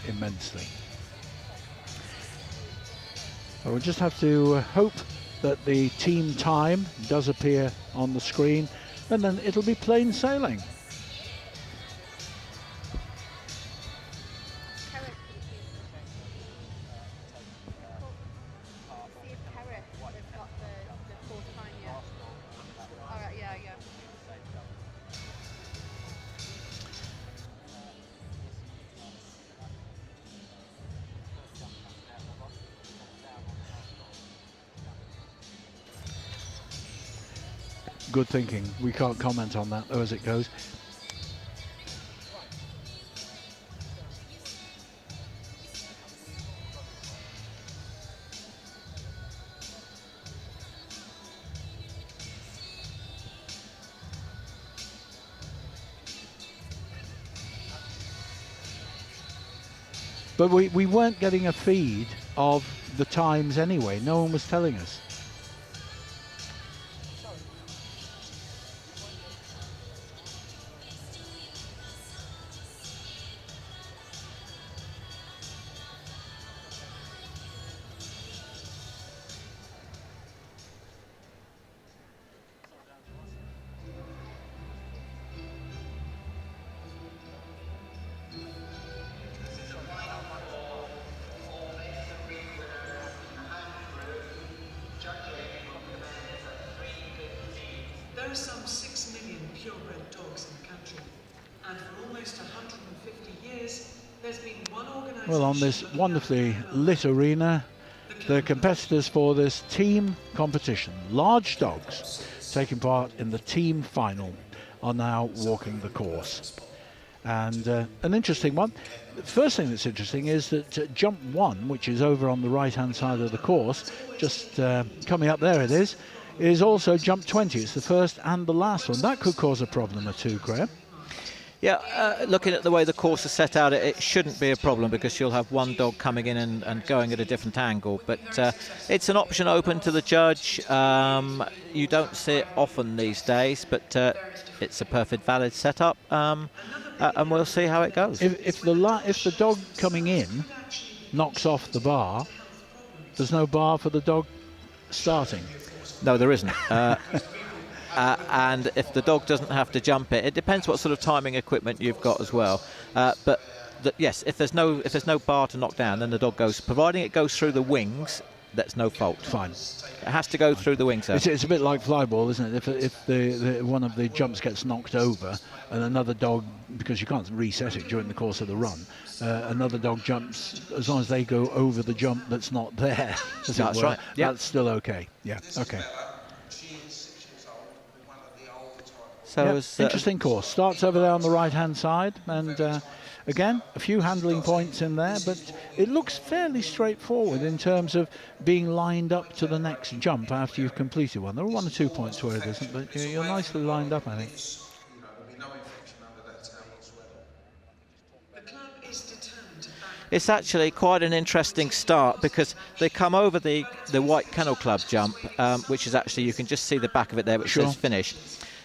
immensely. But we'll just have to hope that the team time does appear on the screen, and then it'll be plain sailing. Good thinking. We can't comment on that though as it goes. But we weren't getting a feed of the times anyway. No one was telling us. There are some 6 million purebred dogs in the country, and for almost 150 years, there's been one organisation... Well, on this wonderfully lit arena, the competitors for this team competition, large dogs taking part in the team final, are now walking the course. And an interesting one. The first thing that's interesting is that jump 1, which is over on the right-hand side of the course, just coming up there it is also jump 20. It's the first and the last one. That could cause a problem or two, Graham. Yeah, looking at the way the course is set out, it shouldn't be a problem because you'll have one dog coming in and going at a different angle. But it's an option open to the judge. You don't see it often these days, but it's a perfect valid setup, and we'll see how it goes. If the dog coming in knocks off the bar, there's no bar for the dog starting. No, there isn't. And if the dog doesn't have to jump it depends what sort of timing equipment you've got as well. But yes, if there's no bar to knock down, then the dog goes. Providing it goes through the wings, that's no fault. Fine. It has to go through the wings. It's a bit like flyball, isn't it? If the one of the jumps gets knocked over, and another dog, because you can't reset it during the course of the run, another dog jumps, as long as they go over the jump that's not there. That's right. Yeah. That's still okay. Yeah. Okay. So yeah, interesting course. Starts over there on the right-hand side, and again, a few handling points in there, but it looks fairly straightforward in terms of being lined up to the next jump after you've completed one. There are 1 or 2 points where it isn't, but you're nicely lined up, I think. It's actually quite an interesting start because they come over the white Kennel Club jump, which is actually, you can just see the back of it there, which says finish.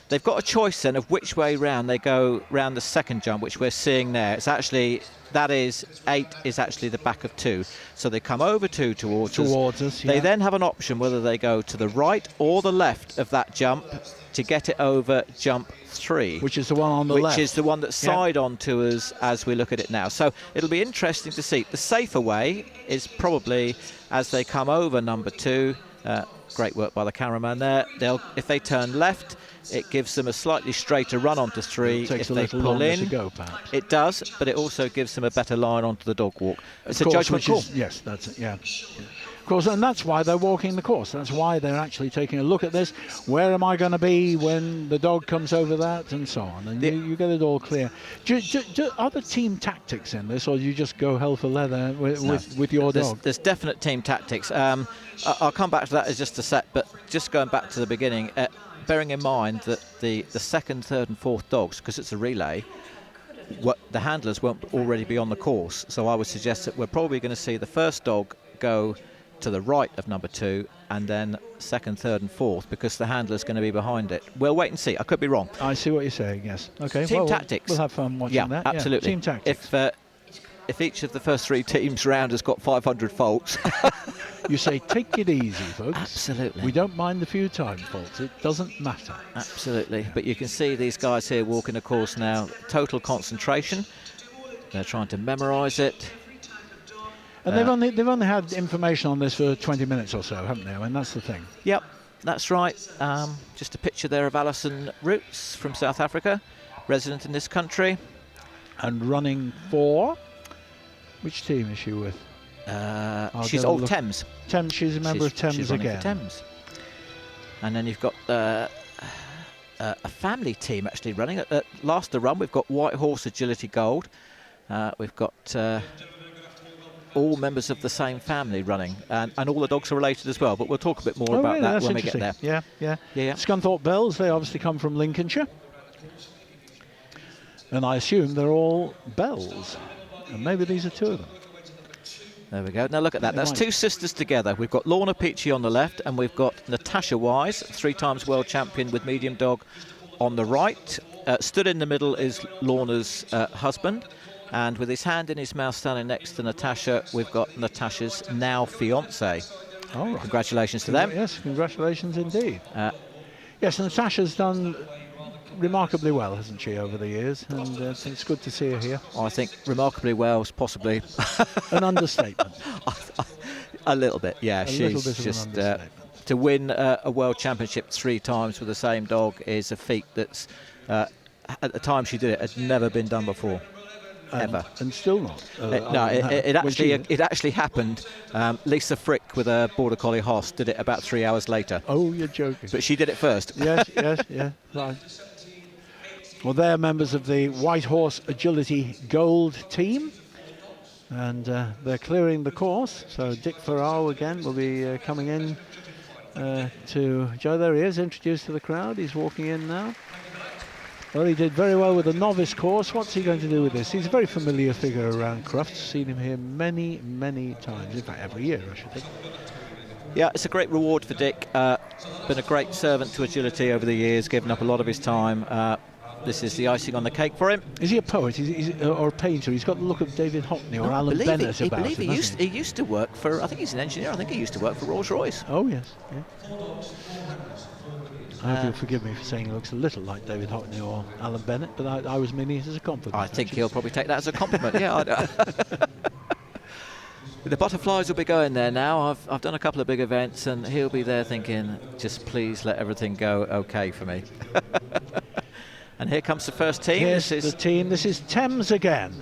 They've got a choice then of which way round they go round the second jump, which we're seeing there. It's actually, that is 8 is actually the back of 2. So they come over 2 towards us. Yeah. They then have an option whether they go to the right or the left of that jump to get it over jump 3. Which is the one on the left. Which is the one that's side on to us as we look at it now. So it'll be interesting to see. The safer way is probably as they come over number 2. Great work by the cameraman there. If they turn left, it gives them a slightly straighter run onto 3. It takes if a they little pull longer in, to go, perhaps. it does, but it also gives them a better line onto the dog walk. It's a judgment call. Yes, that's it, yeah. Of course, and that's why they're walking the course. That's why they're actually taking a look at this. Where am I going to be when the dog comes over that, and so on. And you get it all clear. Are there team tactics in this, or do you just go hell for leather with your dog? There's definite team tactics. I'll come back to that as just a sec, but just going back to the beginning, bearing in mind that the second, third and fourth dogs, because it's a relay, the handlers won't already be on the course. So I would suggest that we're probably going to see the first dog go to the right of number 2 and then second, third and fourth, because the handler's going to be behind it. We'll wait and see. I could be wrong. I see what you're saying, yes. Okay. Team tactics. We'll have fun watching that. Absolutely. Yeah, team tactics. if each of the first 3 teams round has got 500 faults. You say, take it easy, folks. Absolutely. We don't mind the few time faults. It doesn't matter. Absolutely. But you can see these guys here walking the course now. Total concentration. They're trying to memorise it. And they've only had information on this for 20 minutes or so, haven't they? I mean, that's the thing. Yep, that's right. Just a picture there of Alison Roots from South Africa, resident in this country. And running for... Which team is she with? She's Thames. Thames, she's a member of Thames she's running Again. For Thames. And then you've got a family team actually running. At last the run, we've got White Horse Agility Gold. We've got all members of the same family running, and all the dogs are related as well. But we'll talk a bit more about that when we get there. Yeah. Yeah. Scunthorpe Bells, they obviously come from Lincolnshire. And I assume they're all Bells. And maybe these are 2 of them. There we go. Now look at that. That's 2 sisters together. We've got Lorna Peachy on the left, and we've got Natasha Wise, 3 times world champion with medium dog, on the right. Stood in the middle is Lorna's husband, and with his hand in his mouth standing next to Natasha, we've got Natasha's now fiance. All right. Congratulations to them. Yes, congratulations indeed. Yes, Natasha's done remarkably well, hasn't she, over the years? And it's good to see her here. I think remarkably well is possibly an understatement. A little bit, yeah. She's just to win a world championship 3 times with the same dog is a feat that's at the time she did it had never been done before. Ever. And still not. It actually happened. Lisa Frick with a Border Collie Hoss did it about 3 hours later. Oh, you're joking. But she did it first. Yes, right. Well, they're members of the White Horse Agility Gold team, and they're clearing the course. So Dick Farrar again will be coming in to Joe. There he is, introduced to the crowd. He's walking in now. Well, he did very well with the novice course. What's he going to do with this? He's a very familiar figure around Crufts. Seen him here many, many times. In fact, every year, I should think. Yeah, it's a great reward for Dick. Been a great servant to agility over the years, given up a lot of his time. This is the icing on the cake for him. Is he a poet or a painter? He's got the look of David Hockney or Alan Bennett about him. He used to work for, I think he's an engineer, I think he used to work for Rolls-Royce. Oh, yes. Yeah. I hope you'll forgive me for saying he looks a little like David Hockney or Alan Bennett, but I was meaning it as a compliment. I think he'll probably take that as a compliment, yeah. The butterflies will be going there now. I've done a couple of big events, and he'll be there thinking, just please let everything go okay for me. And here comes the first team. Here's the team. This is Thames Again,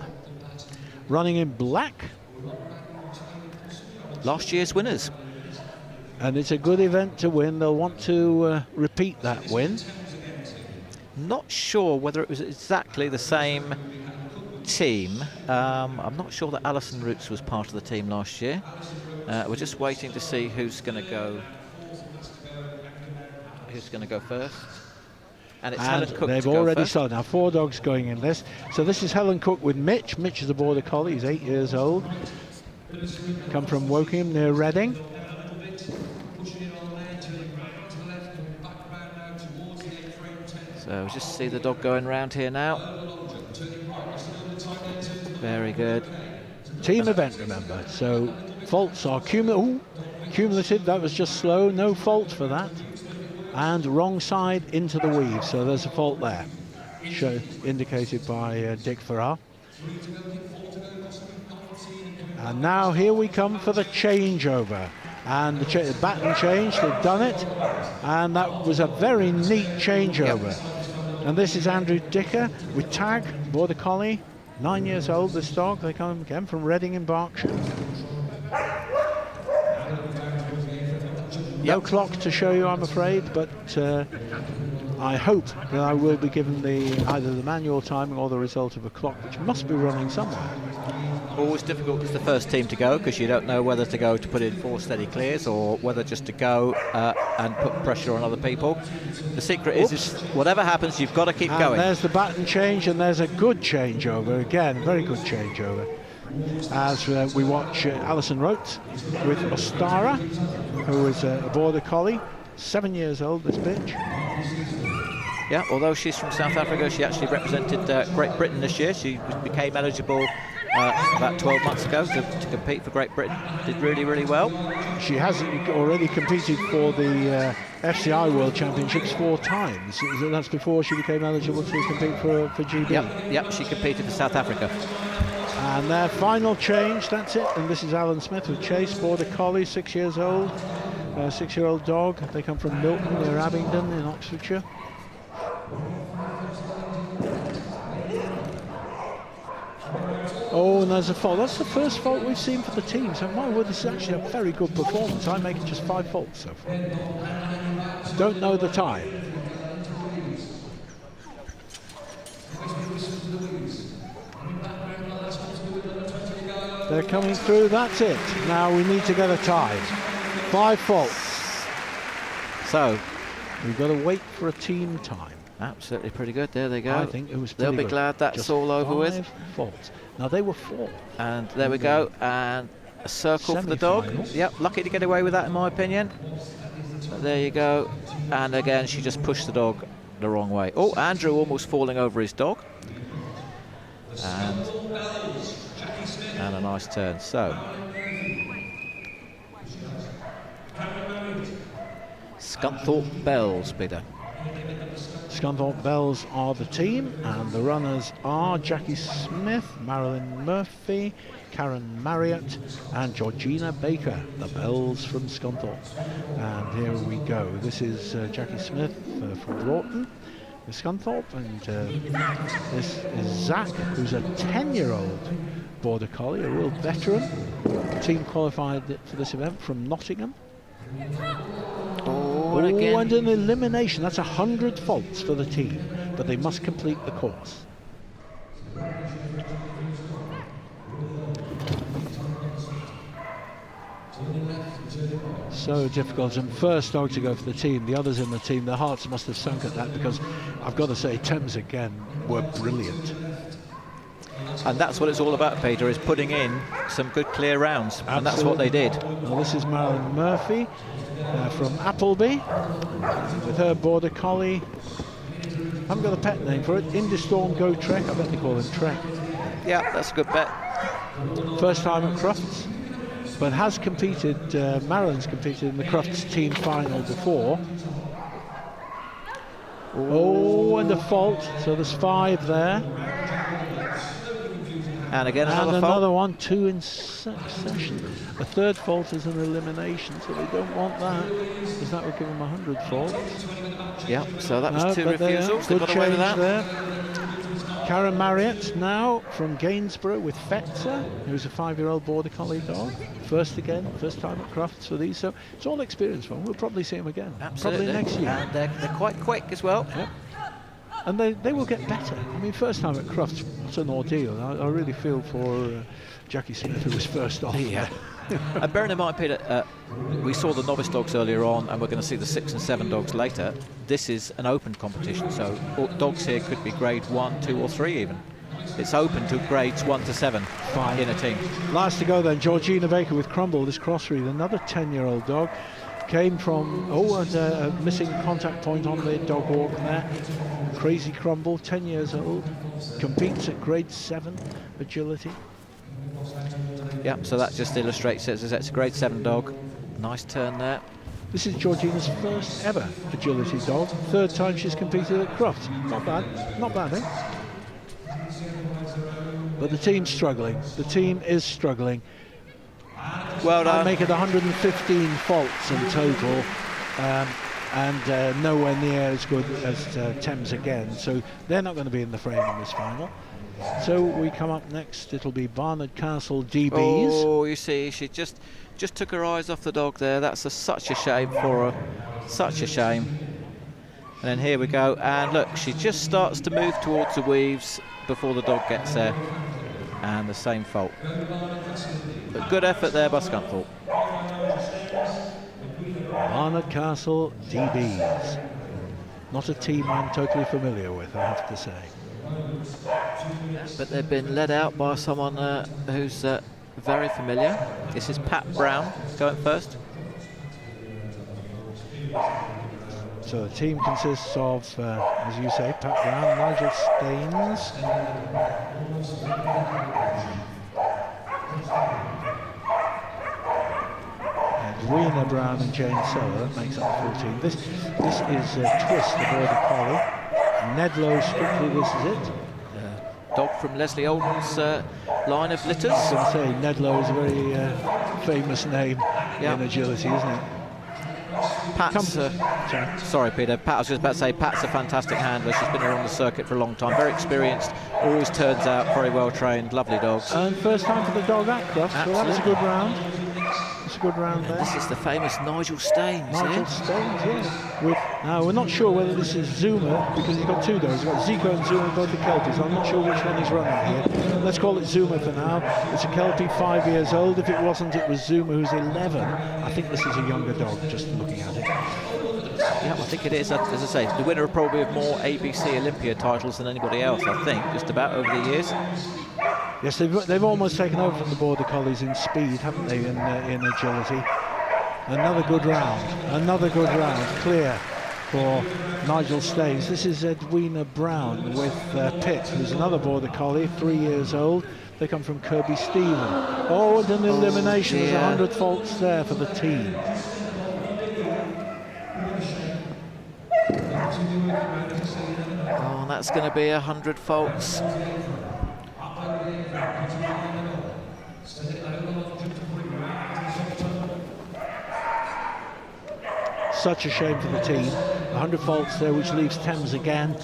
running in black. Last year's winners. And it's a good event to win. They'll want to repeat that win. Not sure whether it was exactly the same team. I'm not sure that Alison Roots was part of the team last year. We're just waiting to see who's going to go. Who's going to go first? And it's Helen Cook. They've already started. Now 4 dogs going in this. So this is Helen Cook with Mitch. Mitch is a Border Collie. He's 8 years old. Come from Wokingham near Reading. So just see the dog going round here now. Very good. Team event, remember. So faults are cumulative. That was just slow. No fault for that. And wrong side into the weave. So there's a fault there. Indicated by Dick Farrar. And now here we come for the changeover. And the baton change, they've done it. And that was a very neat changeover. Yep. And this is Andrew Dicker with Tag, Border Collie, 9 years old, this dog. They come again from Reading in Berkshire. No clock to show you, I'm afraid, but I hope that I will be given either the manual timing or the result of a clock, which must be running somewhere. Always difficult as the first team to go, because you don't know whether to go to put in 4 steady clears or whether just to go and put pressure on other people. The secret is whatever happens, you've got to keep going. There's the baton change, and there's a good changeover again, very good changeover. As we watch Alison Rote with Ostara, who is a Border Collie, 7 years old, this bitch. Yeah, although she's from South Africa, she actually represented Great Britain this year. She became eligible about 12 months ago to compete for Great Britain. Did really, really well. She has already competed for the FCI World Championships 4 times. That's before she became eligible to compete for GB. Yep, she competed for South Africa. And their final change, that's it. And this is Alan Smith with Chase, Border Collie, 6 years old. 6-year-old dog. They come from Milton near Abingdon in Oxfordshire. Oh, and there's a fault. That's the first fault we've seen for the team. So, my word, this is actually a very good performance. I make it just 5 faults so far. Don't know the time. They're coming through. That's it. Now we need to get a tie. 5 faults. So we've got to wait for a team time. Absolutely pretty good. There they go. I think it was pretty They'll be good. glad that's Just all over with. 5 faults. Now they were 4. And there we go. And a circle for the dog. Yep, lucky to get away with that in my opinion. But there you go. And again, she just pushed the dog the wrong way. Oh, Andrew almost falling over his dog. And a nice turn. So Scunthorpe Bells, Peter. Scunthorpe Bells are the team, and the runners are Jackie Smith, Marilyn Murphy, Karen Marriott and Georgina Baker, the Bells from Scunthorpe. And here we go. This is Jackie Smith from Broughton, Scunthorpe, and this is Zach, who's a 10-year-old Border Collie, a real veteran. Team qualified for this event from Nottingham. Oh, and again. And an elimination. That's 100 faults for the team, but they must complete the course. So difficult, and first dog to go for the team. The others in the team, their hearts must have sunk at that, because I've got to say Thames Again were brilliant. And that's what it's all about, Peter, is putting in some good clear rounds. Absolutely. And that's what they did. Well, this is Marilyn Murphy from Appleby with her Border Collie. I haven't got a pet name for it. Indistorm Go Trek. I bet they call him Trek. Yeah, that's a good bet. First time at Crufts, but has competed, Marilyn's competed in the Crufts team final before. Oh, and a fault. So there's 5 there. And again, another fault. one, 2 in succession. A third fault is an elimination, so they don't want that, because that would give them 100 faults. Yeah, so that was 2 refusals. They got away with that. There. Karen Marriott now from Gainsborough with Fetzer, who's a 5-year-old Border Collie dog. First time at Crufts for these, so it's all experience for them. We'll probably see them again. Absolutely. Probably next year. And they're quite quick as well. Yep. And they will get better. I mean, first time at Crufts, what an ordeal. I really feel for Jackie Smith, who was first off. Yeah. And bearing in mind, Peter, we saw the novice dogs earlier on, and we're going to see the 6 and 7 dogs later. This is an open competition, so dogs here could be grade 1, 2 or 3 even. It's open to grades 1 to 7 in a team. Last to go then, Georgina Baker with Crumble, this crossbreed, another 10-year-old dog. Came from, a missing contact point on the dog walk there. Crazy Crumble, 10 years old, competes at grade 7 agility. Yeah, so that just illustrates it. It's a grade 7 dog. Nice turn there. This is Georgina's first ever agility dog. 3rd time she's competed at Crufts. Not bad, eh? But the team's struggling. The team is struggling. Well done. I make it 115 faults in total, and nowhere near as good as Thames Again. So they're not going to be in the frame in this final. So we come up next. It'll be Barnard Castle DBs. Oh, you see, she just took her eyes off the dog there. That's such a shame for her. Such a shame. And then here we go. And look, she just starts to move towards the weaves before the dog gets there. And the same fault. But good effort there by Scunthorpe. Barnard Castle DBs. Not a team I'm totally familiar with, I have to say. But they've been led out by someone who's very familiar. This is Pat Brown going first. So the team consists of, as you say, Pat Brown, Nigel Staines, Edwina Brown and Jane Seller. That makes up the full team. This is Twist, the Border Collie. Nedlow Strictly, this is it. Dog from Leslie Olden's line of litters. I was going to say, Nedlow is a very famous name in agility, isn't it? Pat's, sorry Peter, Pat, I was just about to say, Pat's a fantastic handler. She's been around the circuit for a long time, very experienced, always turns out, very well trained, lovely dogs. And first time for the dog at Crufts, so that was a good round. It's a good round there. This is the famous Nigel Staines. Nigel Staines, yeah. Now, we're not sure whether this is Zuma, because he's got two dogs. He's got Zico and Zuma, both the Kelpies. I'm not sure which one he's running here. Let's call it Zuma for now. It's a Kelpie, 5 years old. If it wasn't, it was Zuma, who's 11. I think this is a younger dog, just looking at it. Yeah, I think it is. As I say, the winner probably of more ABC Olympia titles than anybody else, I think, just about over the years. Yes, they've almost taken over from the Border Collies in speed, haven't they, in agility. Another good round, clear for Nigel Staines. This is Edwina Brown with Pitt, who's another Border Collie, 3 years old. They come from Kirby Stephen. Oh, and an elimination. There's 100 faults there for the team. Oh, that's going to be 100 faults. Such a shame for the team. 100 faults there, which leaves Thames Again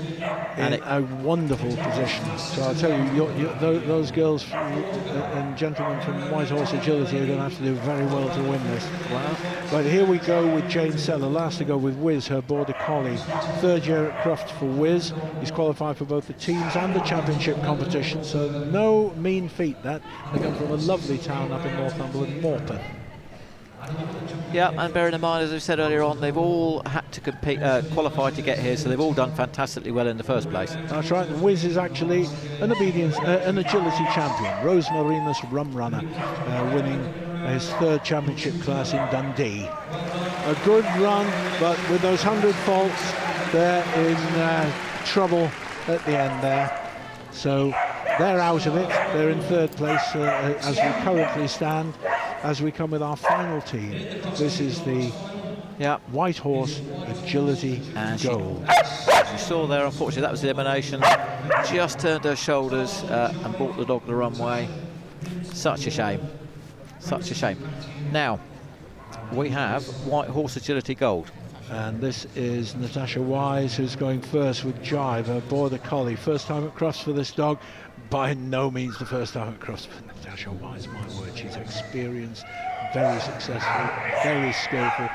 in a wonderful position. So I'll tell you, those girls and gentlemen from White Horse Agility are going to have to do very well to win this. Wow. But here we go with Jane Seller, last to go with Wiz, her Border Collie. Third year at Crufts for Wiz. He's qualified for both the teams and the championship competition, so no mean feat that. They come from a lovely town up in Northumberland, Morpeth. Yeah, and bearing in mind, as we said earlier on, they've all had to compete, qualify to get here, so they've all done fantastically well in the first place. That's right. Wiz is actually an agility champion. Rose Marinas Rum Runner, winning his third championship class in Dundee. A good run, but with those 100 faults, they're in trouble at the end there. So they're out of it. They're in third place as we currently stand. As we come with our final team, this is the White Horse Agility Gold. As you saw there, unfortunately, that was the elimination. Just turned her shoulders and brought the dog the wrong way. Such a shame. Such a shame. Now, we have White Horse Agility Gold. And this is Natasha Wise, who's going first with Jive, her Border Collie. First time at Crufts for this dog. By no means the first time at Crufts for Natasha Wise, my word. She's experienced, very successful, very skillful,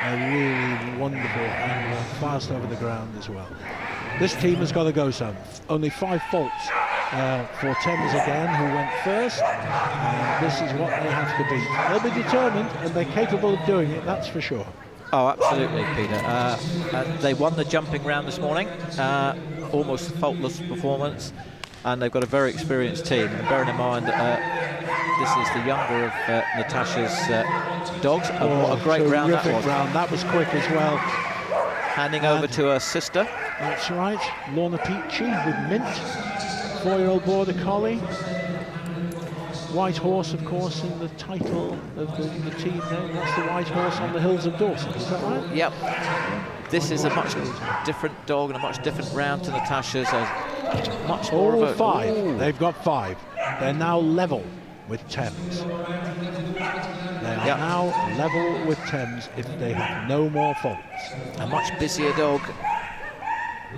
a really wonderful handler, fast over the ground as well. This team has got to go some. Only 5 faults for Thames Again, who went first. And this is what they have to beat. They'll be determined, and they're capable of doing it, that's for sure. Oh, absolutely, Peter. They won the jumping round this morning, almost faultless performance, and they've got a very experienced team. And bearing in mind that this is the younger of Natasha's dogs. What a great round that was. That was quick as well. Handing over to her sister. That's right, Lorna Peachy with Mint, 4-year-old Border Collie. White Horse, of course, in the title of the team name. That's the White Horse on the hills of Dorset, is that right? Yep. This is a much different dog and a much different round to Natasha's. Much more of a... 5. Ooh. They've got 5. They're now level with Thames. They are now level with Thames if they have no more faults. A much busier dog.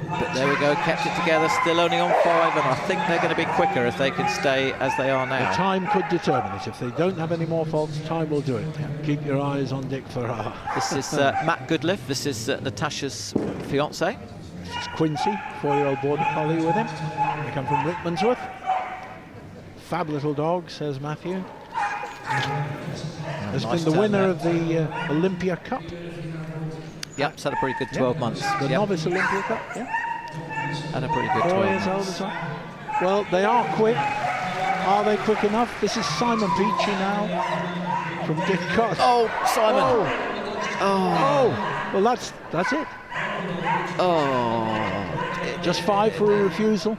But there we go, kept it together, still only on 5, and I think they're going to be quicker if they can stay as they are now. The time could determine it. If they don't have any more faults, time will do it. Keep your eyes on Dick Farrar. This is Matt Goodliff. This is Natasha's fiancé. This is Quincy, 4-year-old Border Collie with him. They come from Rickmansworth. Fab little dog, says Matthew. Has been the winner of the Olympia Cup. Yep, it's had a pretty good 12 months. The Novice Olympia Cup, Had a pretty good 12 4 months. years old as well. Well, they are quick. Are they quick enough? This is Simon Peachy now from Dick Cott. Oh, Simon. Oh. Well, that's it. Oh. Just 5 for a refusal.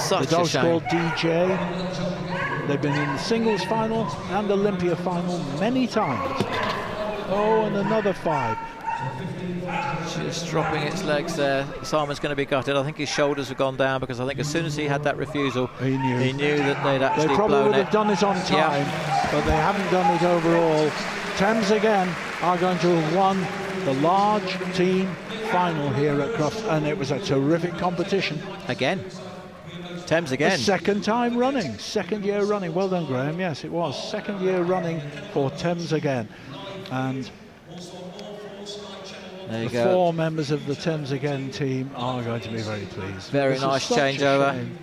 such The dog's a shame. called DJ. They've been in the singles final and Olympia final many times. Oh, and another 5. Just dropping its legs there. Simon's going to be gutted. I think his shoulders have gone down because I think as soon as he had that refusal, He knew that they'd They actually probably blown would it. have done it on time, but they haven't done it overall. Thames Again are going to have won the large team final here at Crufts, and it was a terrific competition. Again. Thames Again. The second time running, second year running. Well done, Graham. Yes, it was second year running for Thames Again, and There you the go. 4 members of the Thames Again team are going to be very pleased. Very This is nice such a changeover. shame.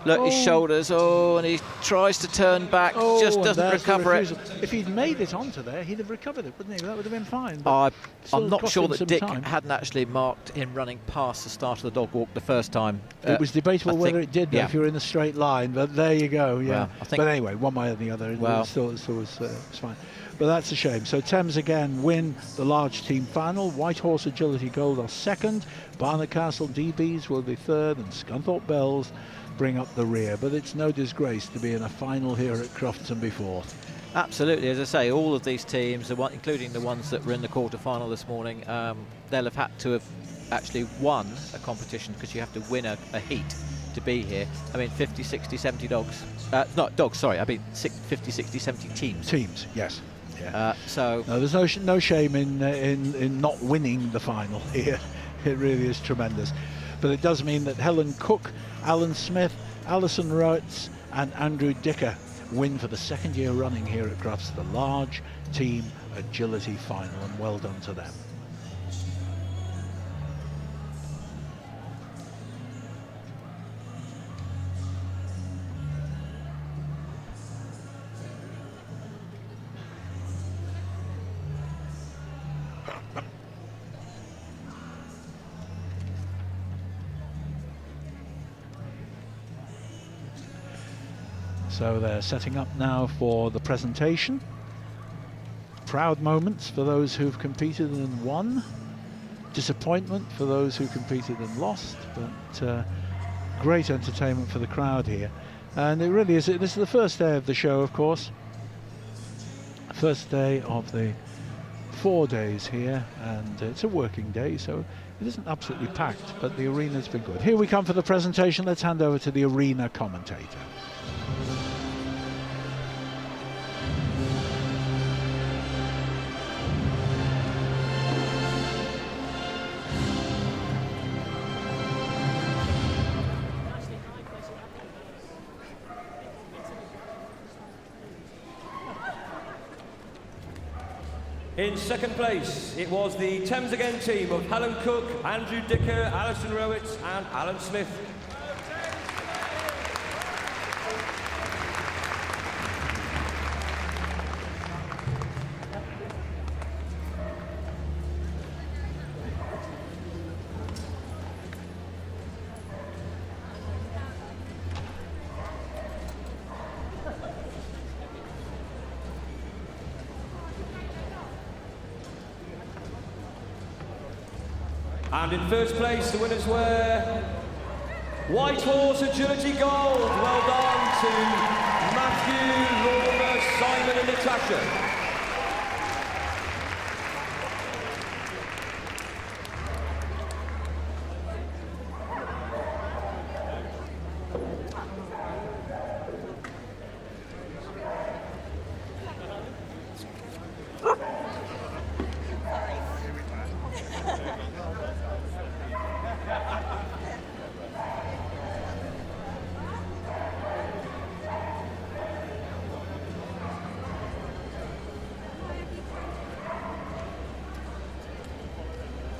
Look, his Oh. shoulders. Oh, and he tries to turn back, just and doesn't there's the recover it. refusal. If he'd made it onto there, he'd have recovered it, wouldn't he? That would have been fine. but I'm still not cost sure him that some Dick time. hadn't actually marked him running past the start of the dog walk the first time. It was debatable I whether think- it did, though, yeah. if you're in a straight line, but there you go, yeah. Well, I think- but anyway, one way or the other, Well- it still was fine. But that's a shame. So Thames Again win the large team final. White Horse Agility Gold are second. Barnard Castle DBs will be third, and Scunthorpe Bells bring up the rear. But it's no disgrace to be in a final here at Crufts and be fourth. Absolutely, as I say, all of these teams, including the ones that were in the quarter-final this morning, they'll have had to have actually won a competition because you have to win a heat to be here. I mean, 50, 60, 70 dogs. Not dogs, sorry, I mean 50, 60, 70 teams. Teams, yes. Yeah. So No, there's no shame in not winning the final here. It really is tremendous. But it does mean that Helen Cook, Alan Smith, Alison Rowitz and Andrew Dicker win for the second year running here at Crufts, the large team agility final, and well done to them. So they're setting up now for the presentation. Proud moments for those who've competed and won. Disappointment for those who competed and lost, but great entertainment for the crowd here. And it really is, this is the first day of the show, of course. First day of the 4 days here, and it's a working day, so it isn't absolutely packed, but the arena's been good. Here we come for the presentation. Let's hand over to the arena commentator. In second place, it was the Thames Again team of Helen Cook, Andrew Dicker, Alison Rowitz and Alan Smith. And in first place, the winners were White Horse Agility Gold. Well done to Matthew, Lorna, Simon and Natasha.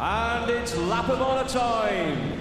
And it's lap of honour time.